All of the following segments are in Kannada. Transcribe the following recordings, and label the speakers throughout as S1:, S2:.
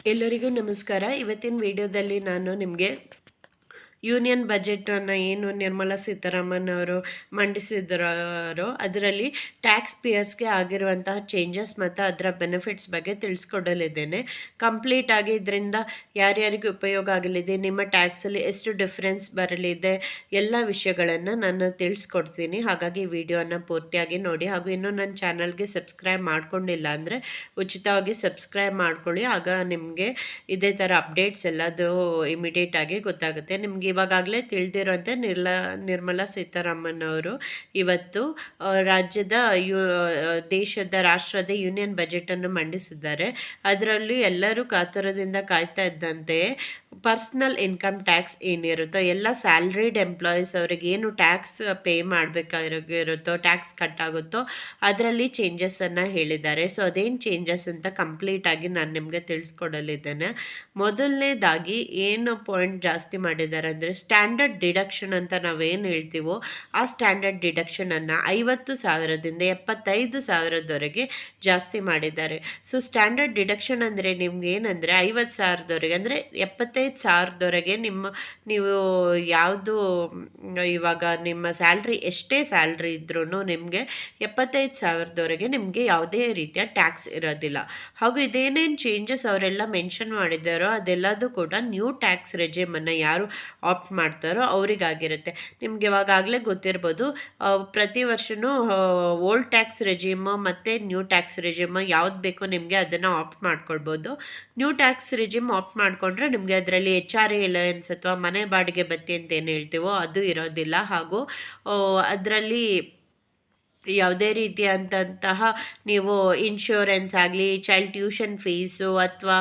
S1: ಎಲ್ಲರಿಗೂ ನಮಸ್ಕಾರ. ಇವತ್ತಿನ ವಿಡಿಯೋದಲ್ಲಿ ನಾನು ನಿಮಗೆ ಯೂನಿಯನ್ ಬಜೆಟನ್ನು ಏನು ನಿರ್ಮಲಾ ಸೀತಾರಾಮನ್ ಅವರು ಮಂಡಿಸಿದ್ರೋ ಅದರಲ್ಲಿ ಟ್ಯಾಕ್ಸ್ ಪೇಯರ್ಸ್ಗೆ ಆಗಿರುವಂತಹ ಚೇಂಜಸ್ ಮತ್ತು ಅದರ ಬೆನಿಫಿಟ್ಸ್ ಬಗ್ಗೆ ತಿಳಿಸ್ಕೊಡಲಿದ್ದೇನೆ. ಕಂಪ್ಲೀಟ್ ಆಗಿ ಇದರಿಂದ ಯಾರ್ಯಾರಿಗೆ ಉಪಯೋಗ ಆಗಲಿದೆ, ನಿಮ್ಮ ಟ್ಯಾಕ್ಸಲ್ಲಿ ಎಷ್ಟು ಡಿಫ್ರೆನ್ಸ್ ಬರಲಿದೆ, ಎಲ್ಲ ವಿಷಯಗಳನ್ನು ನಾನು ತಿಳಿಸ್ಕೊಡ್ತೀನಿ. ಹಾಗಾಗಿ ಈ ವಿಡಿಯೋನ ಪೂರ್ತಿಯಾಗಿ ನೋಡಿ. ಹಾಗೂ ಇನ್ನೂ ನನ್ನ ಚಾನಲ್ಗೆ ಸಬ್ಸ್ಕ್ರೈಬ್ ಮಾಡ್ಕೊಂಡಿಲ್ಲ ಅಂದರೆ ಉಚಿತವಾಗಿ ಸಬ್ಸ್ಕ್ರೈಬ್ ಮಾಡ್ಕೊಳ್ಳಿ. ಆಗ ನಿಮಗೆ ಇದೇ ಥರ ಅಪ್ಡೇಟ್ಸ್ ಎಲ್ಲದು ಇಮಿಡಿಯೇಟಾಗಿ ಗೊತ್ತಾಗುತ್ತೆ. ನಿಮಗೆ ಇವಾಗಲೇ ತಿಳಿದಿರುವಂತೆ ನಿರ್ಮಲಾ ಸೀತಾರಾಮನ್ ಅವರು ಇವತ್ತು ರಾಷ್ಟ್ರದ ಯೂನಿಯನ್ ಬಜೆಟನ್ನು ಮಂಡಿಸಿದ್ದಾರೆ. ಅದರಲ್ಲಿ ಎಲ್ಲರೂ ಕಾತುರದಿಂದ ಕಾಯ್ತಾ ಇದ್ದಂತೆ ಪರ್ಸ್ನಲ್ ಇನ್ಕಮ್ ಟ್ಯಾಕ್ಸ್ ಏನಿರುತ್ತೋ, ಎಲ್ಲ ಸ್ಯಾಲ್ರಿಡ್ ಎಂಪ್ಲಾಯೀಸ್ ಅವ್ರಿಗೆ ಏನು ಟ್ಯಾಕ್ಸ್ ಪೇ ಮಾಡಬೇಕಾಗಿರುತ್ತೋ, ಟ್ಯಾಕ್ಸ್ ಕಟ್ ಆಗುತ್ತೋ ಅದರಲ್ಲಿ ಚೇಂಜಸ್ಸನ್ನು ಹೇಳಿದ್ದಾರೆ. ಸೊ ಅದೇನು ಚೇಂಜಸ್ ಅಂತ ಕಂಪ್ಲೀಟಾಗಿ ನಾನು ನಿಮಗೆ ತಿಳಿಸ್ಕೊಡಲಿದ್ದೇನೆ. ಮೊದಲನೇದಾಗಿ ಏನು ಪಾಯಿಂಟ್ ಜಾಸ್ತಿ ಮಾಡಿದ್ದಾರೆ ಅಂದರೆ, ಸ್ಟ್ಯಾಂಡರ್ಡ್ ಡಿಡಕ್ಷನ್ ಅಂತ ನಾವೇನು ಹೇಳ್ತೀವೋ ಆ ಸ್ಟ್ಯಾಂಡರ್ಡ್ ಡಿಡಕ್ಷನನ್ನು 50,000ದಿಂದ 75,000ದವರೆಗೆ ಜಾಸ್ತಿ ಮಾಡಿದ್ದಾರೆ. ಸೊ ಸ್ಟ್ಯಾಂಡರ್ಡ್ ಡಿಡಕ್ಷನ್ ಅಂದರೆ ನಿಮ್ಗೆ ಏನಂದರೆ 50,000ದವರೆಗೆ ಅಂದರೆ 75,000ದವರೆಗೆ ನೀವು ಯಾವುದು ಇವಾಗ ನಿಮ್ಮ ಸ್ಯಾಲ್ರಿ ಎಷ್ಟೇ ಸ್ಯಾಲ್ರಿ ಇದ್ರೂ ನಿಮಗೆ 75,000ದವರೆಗೆ ನಿಮಗೆ ಯಾವುದೇ ರೀತಿಯ ಟ್ಯಾಕ್ಸ್ ಇರೋದಿಲ್ಲ. ಹಾಗೂ ಇದೇನೇನು ಚೇಂಜಸ್ ಅವರೆಲ್ಲ ಮೆನ್ಷನ್ ಮಾಡಿದ್ದಾರೋ ಅದೆಲ್ಲದೂ ಕೂಡ ನ್ಯೂ ಟ್ಯಾಕ್ಸ್ ರೆಜಿಮನ್ನು ಯಾರು ಆಪ್ಟ್ ಮಾಡ್ತಾರೋ ಅವರಿಗಾಗಿರುತ್ತೆ. ನಿಮ್ಗೆ ಇವಾಗಲೇ ಗೊತ್ತಿರ್ಬೋದು, ಪ್ರತಿ ವರ್ಷವೂ ಓಲ್ಡ್ ಟ್ಯಾಕ್ಸ್ ರೆಜಿಮು ಮತ್ತು ನ್ಯೂ ಟ್ಯಾಕ್ಸ್ ರೆಜಿಮು ಯಾವ್ದು ಬೇಕೋ ನಿಮಗೆ ಅದನ್ನು ಆಪ್ಟ್ ಮಾಡ್ಕೊಳ್ಬೋದು. ನ್ಯೂ ಟ್ಯಾಕ್ಸ್ ರೆಜಿಮ್ ಆಪ್ಟ್ ಮಾಡಿಕೊಂಡ್ರೆ ನಿಮಗೆ ಅದರಲ್ಲಿ HRA ಅಲಯನ್ಸ್ ಅಥವಾ ಮನೆ ಬಾಡಿಗೆ ಭತ್ಯೆ ಅಂತ ಏನು ಹೇಳ್ತೀವೋ ಅದು ಇರೋದಿಲ್ಲ. ಹಾಗೂ ಅದರಲ್ಲಿ ಯಾವುದೇ ರೀತಿಯಾದಂತಹ ನೀವು ಇನ್ಶೂರೆನ್ಸ್ ಆಗಲಿ, ಚೈಲ್ಡ್ ಟ್ಯೂಷನ್ ಫೀಸು ಅಥವಾ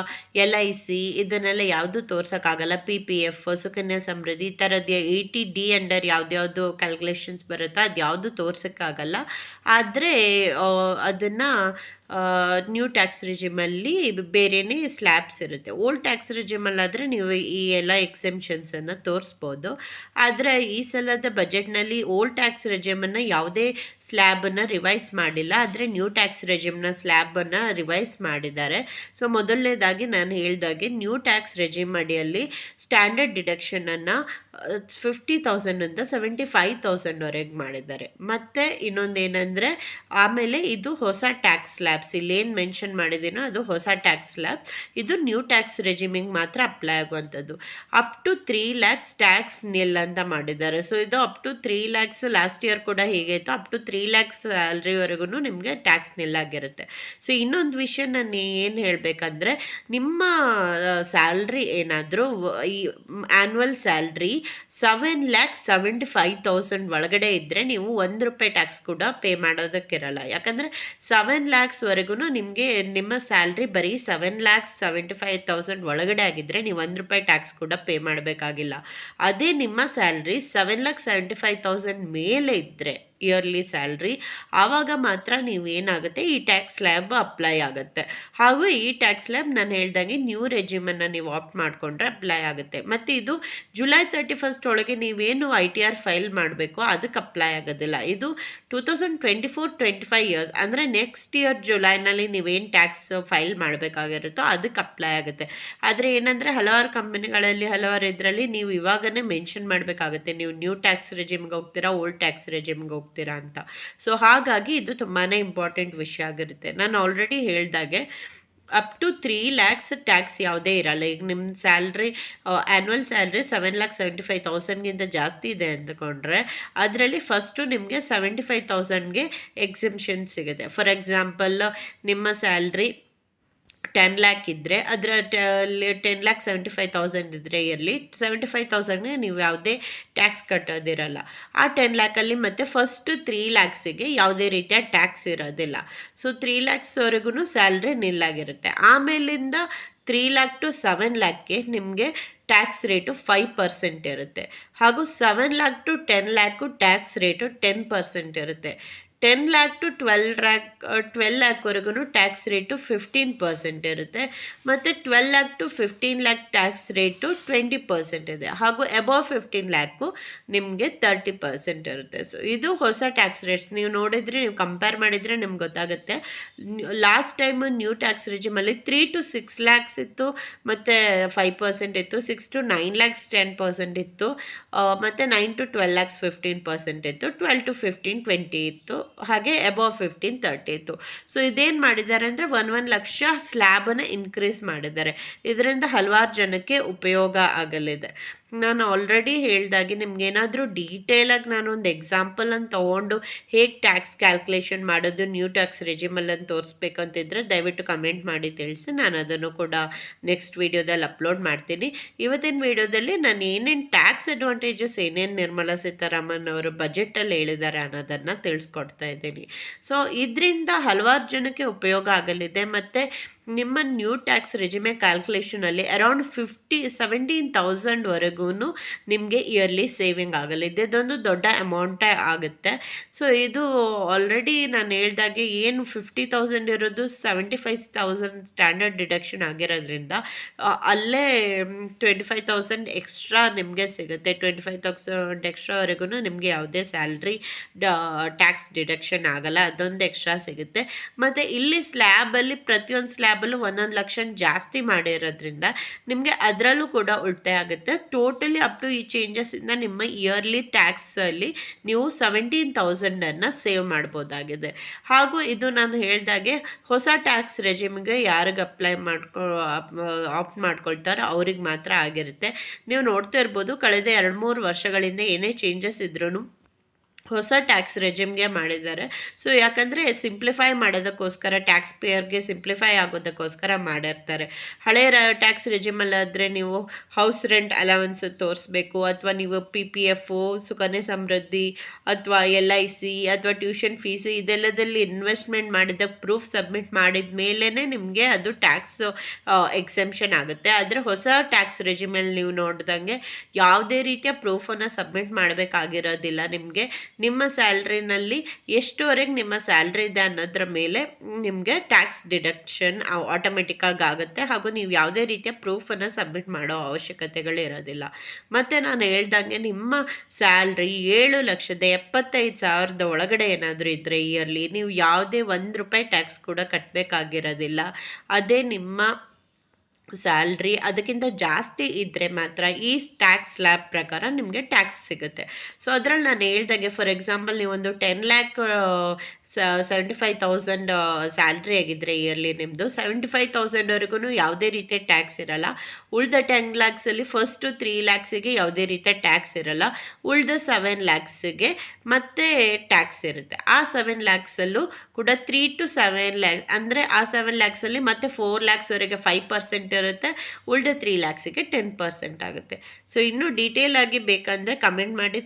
S1: LIC ಇದನ್ನೆಲ್ಲ ಯಾವುದೂ ತೋರ್ಸೋಕ್ಕಾಗಲ್ಲ. PPF, ಸುಕನ್ಯಾ ಸಮೃದ್ಧಿ ಈ ಥರದ್ದು 80D ಅಂಡರ್ ಯಾವ್ದ್ಯಾವುದು ಕ್ಯಾಲ್ಕುಲೇಷನ್ಸ್ ಬರುತ್ತೋ ಅದು ಯಾವುದು ತೋರ್ಸೋಕ್ಕಾಗಲ್ಲ. ಆದರೆ ಅದನ್ನು ನ್ಯೂ ಟ್ಯಾಕ್ಸ್ ರಿಜಿಮಲ್ಲಿ ಬೇರೆಯೇ ಸ್ಲ್ಯಾಬ್ಸ್ ಇರುತ್ತೆ. ಓಲ್ಡ್ ಟ್ಯಾಕ್ಸ್ ರಿಜಿಮಲ್ಲಾದರೆ ನೀವು ಈ ಎಲ್ಲ ಎಕ್ಸೆಂಪ್ಷನ್ಸನ್ನು ತೋರಿಸ್ಬೋದು. ಆದರೆ ಈ ಸಲದ ಬಜೆಟ್ನಲ್ಲಿ ಓಲ್ಡ್ ಟ್ಯಾಕ್ಸ್ ರೆಜಿಮನ್ನು ಯಾವುದೇ ಸ್ಲ್ಯಾಬನ್ನು ರಿವೈಸ್ ಮಾಡಿಲ್ಲ, ಆದರೆ ನ್ಯೂ ಟ್ಯಾಕ್ಸ್ ರೆಜಿಮ್ನ ಸ್ಲ್ಯಾಬನ್ನು ರಿವೈಸ್ ಮಾಡಿದ್ದಾರೆ. ಸೊ ಮೊದಲನೇದಾಗಿ ನಾನು ಹೇಳಿದಾಗೆ ನ್ಯೂ ಟ್ಯಾಕ್ಸ್ ರೆಜಿಮ್ ಅಡಿಯಲ್ಲಿ ಸ್ಟ್ಯಾಂಡರ್ಡ್ ಡಿಡಕ್ಷನನ್ನು 50,000ದಿಂದ 75,000ವರೆಗೆ ಮಾಡಿದ್ದಾರೆ. ಮತ್ತು ಇನ್ನೊಂದೇನೆಂದರೆ, ಆಮೇಲೆ ಇದು ಹೊಸ ಟ್ಯಾಕ್ಸ್ ಸ್ಲ್ಯಾಬ್ಸ್, ಇಲ್ಲೇನು ಮೆನ್ಷನ್ ಮಾಡಿದ್ದೀನೋ ಅದು ಹೊಸ ಟ್ಯಾಕ್ಸ್ ಸ್ಲ್ಯಾಬ್ಸ್. ಇದು ನ್ಯೂ ಟ್ಯಾಕ್ಸ್ ರೆಜಿಮಿಂಗ್ ಮಾತ್ರ ಅಪ್ಲೈ ಆಗುವಂಥದ್ದು. Up to 3 lakhs tax nil ಅಂತ ಮಾಡಿದ್ದಾರೆ. ಸೊ ಇದು up to 3 lakhs last year ಕೂಡ ಹೀಗೆ ಇತ್ತು. ಅಪ್ ಟು 3 lakhs ಸ್ಯಾಲ್ರಿವರೆಗೂ ನಿಮಗೆ ಟ್ಯಾಕ್ಸ್ ನಿಲ್ ಆಗಿರುತ್ತೆ. ಸೊ ಇನ್ನೊಂದು ವಿಷಯ ನಾನು ಏನು ಹೇಳಬೇಕಂದ್ರೆ, ನಿಮ್ಮ ಸ್ಯಾಲ್ರಿ ಏನಾದರೂ ಈ ಆ್ಯನ್ಯುವಲ್ ಸ್ಯಾಲ್ರಿ 7,75,000 ಒಳಗಡೆ ಇದ್ದರೆ ನೀವು ₹1 ಟ್ಯಾಕ್ಸ್ ಕೂಡ ಪೇ ಮಾಡೋದಕ್ಕಿರಲ್ಲ. ಯಾಕಂದರೆ 7 lakhsವರೆಗೂ ನಿಮಗೆ ನಿಮ್ಮ ಸ್ಯಾಲ್ರಿ ಬರೀ 7,75,000 ಒಳಗಡೆ ಆಗಿದ್ದರೆ ನೀವು ₹1 ಟ್ಯಾಕ್ಸ್ ಕೂಡ ಪೇ ಮಾಡಬೇಕಾಗಿಲ್ಲ. ಅದೇ ನಿಮ್ಮ ಸ್ಯಾಲ್ರಿ 7,75,000 ಮೇಲೆ ಇದ್ದರೆ ಇಯರ್ಲಿ ಸ್ಯಾಲ್ರಿ, ಆವಾಗ ಮಾತ್ರ ನೀವೇನಾಗುತ್ತೆ ಈ ಟ್ಯಾಕ್ಸ್ ಸ್ಲ್ಯಾಬ್ ಅಪ್ಲೈ ಆಗುತ್ತೆ. ಹಾಗೂ ಈ ಟ್ಯಾಕ್ಸ್ ಸ್ಲ್ಯಾಬ್ ನಾನು ಹೇಳ್ದಂಗೆ ನ್ಯೂ ರೆಜಿಮನ್ನು ನೀವು ಆಪ್ಟ್ ಮಾಡಿಕೊಂಡ್ರೆ ಅಪ್ಲೈ ಆಗುತ್ತೆ. ಮತ್ತು ಇದು ಜುಲೈ 31 ಒಳಗೆ ನೀವೇನು ITR ಫೈಲ್ ಮಾಡಬೇಕು ಅದಕ್ಕೆ ಅಪ್ಲೈ ಆಗೋದಿಲ್ಲ. ಇದು 2024-25 ಇಯರ್ಸ್ ಅಂದರೆ ನೆಕ್ಸ್ಟ್ ಇಯರ್ ಜುಲೈನಲ್ಲಿ ನೀವೇನು ಟ್ಯಾಕ್ಸ್ ಫೈಲ್ ಮಾಡಬೇಕಾಗಿರುತ್ತೋ ಅದಕ್ಕೆ ಅಪ್ಲೈ ಆಗುತ್ತೆ. ಆದರೆ ಏನಂದರೆ ಹಲವಾರು ಕಂಪನಿಗಳಲ್ಲಿ ಹಲವಾರು ಇದರಲ್ಲಿ ನೀವು ಇವಾಗನೇ ಮೆನ್ಷನ್ ಮಾಡಬೇಕಾಗುತ್ತೆ, ನೀವು ನ್ಯೂ ಟ್ಯಾಕ್ಸ್ ರೆಜಿಮ್ಗೆ ಹೋಗ್ತೀರಾ, ಓಲ್ಡ್ ಟ್ಯಾಕ್ಸ್ ರೆಜಿಮ್ಗೆ ಹೋಗ್ತೀರಾ ಅಂತ. ಸೊ ಹಾಗಾಗಿ ಇದು ತುಂಬಾ ಇಂಪಾರ್ಟೆಂಟ್ ವಿಷಯ ಆಗಿರುತ್ತೆ. ನಾನು ಆಲ್ರೆಡಿ ಹೇಳ್ದಾಗೆ ಅಪ್ ಟು 3 lakhs ಟ್ಯಾಕ್ಸ್ ಯಾವುದೇ ಇರಲ್ಲ. ಈಗ ನಿಮ್ಮ ಸ್ಯಾಲ್ರಿ ಆ್ಯನ್ಯುವಲ್ ಸ್ಯಾಲ್ರಿ 7,75,000ಗಿಂತ ಜಾಸ್ತಿ ಇದೆ ಅಂದ್ಕೊಂಡ್ರೆ ಅದರಲ್ಲಿ ಫಸ್ಟು ನಿಮಗೆ 75,000ಗೆ ಎಕ್ಸೆಂಪ್ಷನ್ ಸಿಗುತ್ತೆ. ಫಾರ್ ಎಕ್ಸಾಂಪಲ್, ನಿಮ್ಮ ಸ್ಯಾಲ್ರಿ 10 lakh ಇದ್ದರೆ ಅದರ 10,75,000 ಇದ್ದರೆ ಇಯರ್ಲಿ 75,000ಗೆ ನೀವು ಯಾವುದೇ ಟ್ಯಾಕ್ಸ್ ಕಟ್ಟೋದಿರಲ್ಲ. ಆ 10 lakhಲ್ಲಿ ಮತ್ತು ಫಸ್ಟ್ 3 lakhsಗೆ ಯಾವುದೇ ರೀತಿಯ ಟ್ಯಾಕ್ಸ್ ಇರೋದಿಲ್ಲ. ಸೊ 3 lakhsವರೆಗೂ ಸ್ಯಾಲ್ರಿ ನಿಲ್ಲಾಗಿರುತ್ತೆ. ಆಮೇಲಿಂದ 3 lakh to 7 lakhಗೆ ನಿಮಗೆ ಟ್ಯಾಕ್ಸ್ ರೇಟು 5% ಇರುತ್ತೆ. ಹಾಗೂ 7 lakh to 10 lakh tax rate 10% ಇರುತ್ತೆ. 10 ಲ್ಯಾಕ್ ಟು 12 ಲ್ಯಾಕ್ವರೆಗೂ ಟ್ಯಾಕ್ಸ್ ರೇಟು 15% ಇರುತ್ತೆ, ಮತ್ತು 12 lakh to 15 lakh tax rate 20% ಇದೆ, ಹಾಗೂ ಅಬೌವ್ 15 ಲ್ಯಾಕು ನಿಮಗೆ 30% ಇರುತ್ತೆ. ಸೊ ಇದು ಹೊಸ ಟ್ಯಾಕ್ಸ್ ರೇಟ್ಸ್. ನೀವು ನೋಡಿದರೆ, ನೀವು ಕಂಪೇರ್ ಮಾಡಿದರೆ ನಿಮ್ಗೆ ಗೊತ್ತಾಗುತ್ತೆ. ಲಾಸ್ಟ್ ಟೈಮು ನ್ಯೂ ಟ್ಯಾಕ್ಸ್ ರಿಜಿಮಲ್ಲಿ 3 to 6 ಲ್ಯಾಕ್ಸ್ ಇತ್ತು, ಮತ್ತು 5% ಇತ್ತು, 6 to 9 ಲ್ಯಾಕ್ಸ್ 10% ಇತ್ತು, ಮತ್ತು 9 to 12 ಲ್ಯಾಕ್ಸ್ 15% ಇತ್ತು, 12 to 15 20 ಇತ್ತು, ಹಾಗೆ ಅಬೌವ್ 15 30 ಇತ್ತು. ಸೊ ಇದೇನು ಮಾಡಿದ್ದಾರೆ ಅಂದರೆ 1 ಲಕ್ಷ ಸ್ಲ್ಯಾಬನ್ನು ಇನ್ಕ್ರೀಸ್ ಮಾಡಿದ್ದಾರೆ. ಇದರಿಂದ ಹಲವಾರು ಜನಕ್ಕೆ ಉಪಯೋಗ ಆಗಲಿದೆ. ನಾನು ಆಲ್ರೆಡಿ ಹೇಳ್ದಾಗೆ ನಿಮ್ಗೇನಾದರೂ ಡೀಟೇಲಾಗಿ ನಾನು ಒಂದು ಎಕ್ಸಾಂಪಲನ್ನು ತೊಗೊಂಡು ಹೇಗೆ ಟ್ಯಾಕ್ಸ್ ಕ್ಯಾಲ್ಕುಲೇಷನ್ ಮಾಡೋದು ನ್ಯೂ ಟ್ಯಾಕ್ಸ್ ರೆಜಿಮಲ್ಲನ್ನು ತೋರಿಸ್ಬೇಕಂತಿದ್ರೆ ದಯವಿಟ್ಟು ಕಮೆಂಟ್ ಮಾಡಿ ತಿಳಿಸಿ. ನಾನು ಅದನ್ನು ಕೂಡ ನೆಕ್ಸ್ಟ್ ವೀಡಿಯೋದಲ್ಲಿ ಅಪ್ಲೋಡ್ ಮಾಡ್ತೀನಿ. ಇವತ್ತಿನ ವೀಡಿಯೋದಲ್ಲಿ ನಾನು ಏನೇನು ಟ್ಯಾಕ್ಸ್ ಅಡ್ವಾಂಟೇಜಸ್ ಏನೇನು ನಿರ್ಮಲಾ ಸೀತಾರಾಮನ್ ಅವರು ಬಜೆಟಲ್ಲಿ ಹೇಳಿದ್ದಾರೆ ಅನ್ನೋದನ್ನು ತಿಳಿಸ್ಕೊಡ್ತಾ ಇದ್ದೀನಿ. ಸೊ ಇದರಿಂದ ಹಲವಾರು ಜನಕ್ಕೆ ಉಪಯೋಗ ಆಗಲಿದೆ, ಮತ್ತು ನಿಮ್ಮ ನ್ಯೂ ಟ್ಯಾಕ್ಸ್ ರೆಜಿಮೆ ಕ್ಯಾಲ್ಕುಲೇಷನಲ್ಲಿ ಅರೌಂಡ್ 17,000ವರೆಗೂ ನಿಮಗೆ ಇಯರ್ಲಿ ಸೇವಿಂಗ್ ಆಗಲಿದೆ. ಇದೊಂದು ದೊಡ್ಡ ಅಮೌಂಟೇ ಆಗುತ್ತೆ. ಸೊ ಇದು ಆಲ್ರೆಡಿ ನಾನು ಹೇಳ್ದಾಗೆ ಏನು 50,000 ಇರೋದು 75,000 ಸ್ಟ್ಯಾಂಡರ್ಡ್ ಡಿಡಕ್ಷನ್ ಆಗಿರೋದ್ರಿಂದ ಅಲ್ಲೇ 25,000 ಎಕ್ಸ್ಟ್ರಾ ನಿಮಗೆ ಸಿಗುತ್ತೆ. 25,000 ಎಕ್ಸ್ಟ್ರಾವರೆಗೂ ನಿಮಗೆ ಯಾವುದೇ ಸ್ಯಾಲ್ರಿ ಟ್ಯಾಕ್ಸ್ ಡಿಡಕ್ಷನ್ ಆಗಲ್ಲ, ಅದೊಂದು ಎಕ್ಸ್ಟ್ರಾ ಸಿಗುತ್ತೆ. ಮತ್ತು ಇಲ್ಲಿ ಸ್ಲ್ಯಾಬಲ್ಲಿ ಪ್ರತಿಯೊಂದು ಸ್ಲ್ಯಾಬಲ್ಲೂ 1 ಲಕ್ಷ ಜಾಸ್ತಿ ಮಾಡಿರೋದ್ರಿಂದ ನಿಮಗೆ ಅದರಲ್ಲೂ ಕೂಡ ಉಳಿತಾಯ ಆಗುತ್ತೆ. ಟೋಟಲಿ ಅಪ್ ಟು ಈ ಚೇಂಜಸ್ಸಿಂದ ನಿಮ್ಮ ಇಯರ್ಲಿ ಟ್ಯಾಕ್ಸಲ್ಲಿ ನೀವು 17,000 ಸೇವ್ ಮಾಡ್ಬೋದಾಗಿದೆ. ಹಾಗೂ ಇದು ನಾನು ಹೇಳ್ದಾಗೆ ಹೊಸ ಟ್ಯಾಕ್ಸ್ ರೆಜಿಮ್ಗೆ ಯಾರಿಗೆ ಆಪ್ಟ್ ಮಾಡ್ಕೊಳ್ತಾರೋ ಅವ್ರಿಗೆ ಮಾತ್ರ ಆಗಿರುತ್ತೆ. ನೀವು ನೋಡ್ತಾ ಇರ್ಬೋದು, ಕಳೆದ 2-3 ವರ್ಷಗಳಿಂದ ಏನೇ ಚೇಂಜಸ್ ಇದ್ರೂ ಹೊಸ ಟ್ಯಾಕ್ಸ್ ರೆಜಿಮ್ಗೆ ಮಾಡಿದ್ದಾರೆ. ಸೊ ಯಾಕಂದರೆ ಸಿಂಪ್ಲಿಫೈ ಮಾಡೋದಕ್ಕೋಸ್ಕರ, ಟ್ಯಾಕ್ಸ್ ಪೇಯರ್ಗೆ ಸಿಂಪ್ಲಿಫೈ ಆಗೋದಕ್ಕೋಸ್ಕರ ಮಾಡಿರ್ತಾರೆ. ಹಳೆಯ ಟ್ಯಾಕ್ಸ್ ರೆಜಿಮಲ್ಲಾದರೆ ನೀವು ಹೌಸ್ ರೆಂಟ್ ಅಲವೆನ್ಸ್ ತೋರಿಸ್ಬೇಕು, ಅಥವಾ ನೀವು PPF, ಸುಕನ್ಯಾ ಸಮೃದ್ಧಿ, ಅಥವಾ LIC, ಅಥವಾ ಟ್ಯೂಷನ್ ಫೀಸು ಇದೆಲ್ಲದಲ್ಲಿ ಇನ್ವೆಸ್ಟ್ಮೆಂಟ್ ಮಾಡಿದ ಪ್ರೂಫ್ ಸಬ್ಮಿಟ್ ಮಾಡಿದ ಮೇಲೇ ನಿಮಗೆ ಅದು ಟ್ಯಾಕ್ಸ್ ಎಕ್ಸೆಂಪ್ಷನ್ ಆಗುತ್ತೆ. ಆದರೆ ಹೊಸ ಟ್ಯಾಕ್ಸ್ ರೆಜಿಮಲ್ಲಿ ನೀವು ನೋಡ್ದಂಗೆ ಯಾವುದೇ ರೀತಿಯ ಪ್ರೂಫನ್ನು ಸಬ್ಮಿಟ್ ಮಾಡಬೇಕಾಗಿರೋದಿಲ್ಲ. ನಿಮ್ಮ ಸ್ಯಾಲ್ರಿನಲ್ಲಿ ಎಷ್ಟುವರೆಗೆ ನಿಮ್ಮ ಸ್ಯಾಲ್ರಿ ಇದೆ ಅನ್ನೋದ್ರ ಮೇಲೆ ನಿಮಗೆ ಟ್ಯಾಕ್ಸ್ ಡಿಡಕ್ಷನ್ ಆಟೋಮೆಟಿಕ್ಕಾಗಿ ಆಗುತ್ತೆ, ಹಾಗೂ ನೀವು ಯಾವುದೇ ರೀತಿಯ ಪ್ರೂಫನ್ನು ಸಬ್ಮಿಟ್ ಮಾಡೋ ಅವಶ್ಯಕತೆಗಳಿರೋದಿಲ್ಲ. ಮತ್ತು ನಾನು ಹೇಳ್ದಂಗೆ ನಿಮ್ಮ ಸ್ಯಾಲ್ರಿ 7,75,000 ಒಳಗಡೆ ಏನಾದರೂ ಇದ್ದರೆ ಇಯರ್ಲಿ ನೀವು ಯಾವುದೇ ₹1 ಟ್ಯಾಕ್ಸ್ ಕೂಡ ಕಟ್ಟಬೇಕಾಗಿರೋದಿಲ್ಲ. ಅದೇ ನಿಮ್ಮ ಸ್ಯಾಲ್ರಿ ಅದಕ್ಕಿಂತ ಜಾಸ್ತಿ ಇದ್ದರೆ ಮಾತ್ರ ಈ ಟ್ಯಾಕ್ಸ್ ಸ್ಲ್ಯಾಬ್ ಪ್ರಕಾರ ನಿಮಗೆ ಟ್ಯಾಕ್ಸ್ ಸಿಗುತ್ತೆ. ಸೊ ಅದರಲ್ಲಿ ನಾನು ಹೇಳ್ದಾಗೆ, ಫಾರ್ ಎಕ್ಸಾಂಪಲ್ ನೀವೊಂದು 10,75,000 ಸ್ಯಾಲ್ರಿ ಆಗಿದ್ದರೆ ಇಯರ್ಲಿ ನಿಮ್ಮದು 75,000ವರೆಗೂ ಯಾವುದೇ ರೀತಿಯ ಟ್ಯಾಕ್ಸ್ ಇರಲ್ಲ. ಉಳಿದ 10 ಲ್ಯಾಕ್ಸಲ್ಲಿ ಫಸ್ಟು 3 ಲ್ಯಾಕ್ಸಿಗೆ ಯಾವುದೇ ರೀತಿಯ ಟ್ಯಾಕ್ಸ್ ಇರಲ್ಲ. ಉಳಿದ 7 ಲ್ಯಾಕ್ಸಿಗೆ ಮತ್ತೆ ಟ್ಯಾಕ್ಸ್ ಇರುತ್ತೆ. ಆ 7 ಲ್ಯಾಕ್ಸಲ್ಲೂ ಕೂಡ 3 to 7 ಲ್ಯಾಕ್ ಅಂದರೆ ಆ 7 ಲ್ಯಾಕ್ಸಲ್ಲಿ ಮತ್ತೆ 4 ಲ್ಯಾಕ್ಸ್ವರೆಗೆ 5% ಇರುತ್ತೆ, ಉಳಿದ 3 ಲ್ಯಾಕ್ಸಿಗೆ 10% ಆಗುತ್ತೆ. ಸೊ ಇನ್ನೂ ಡೀಟೇಲ್ ಆಗಿ ಬೇಕಂದರೆ ಕಮೆಂಟ್ ಮಾಡಿ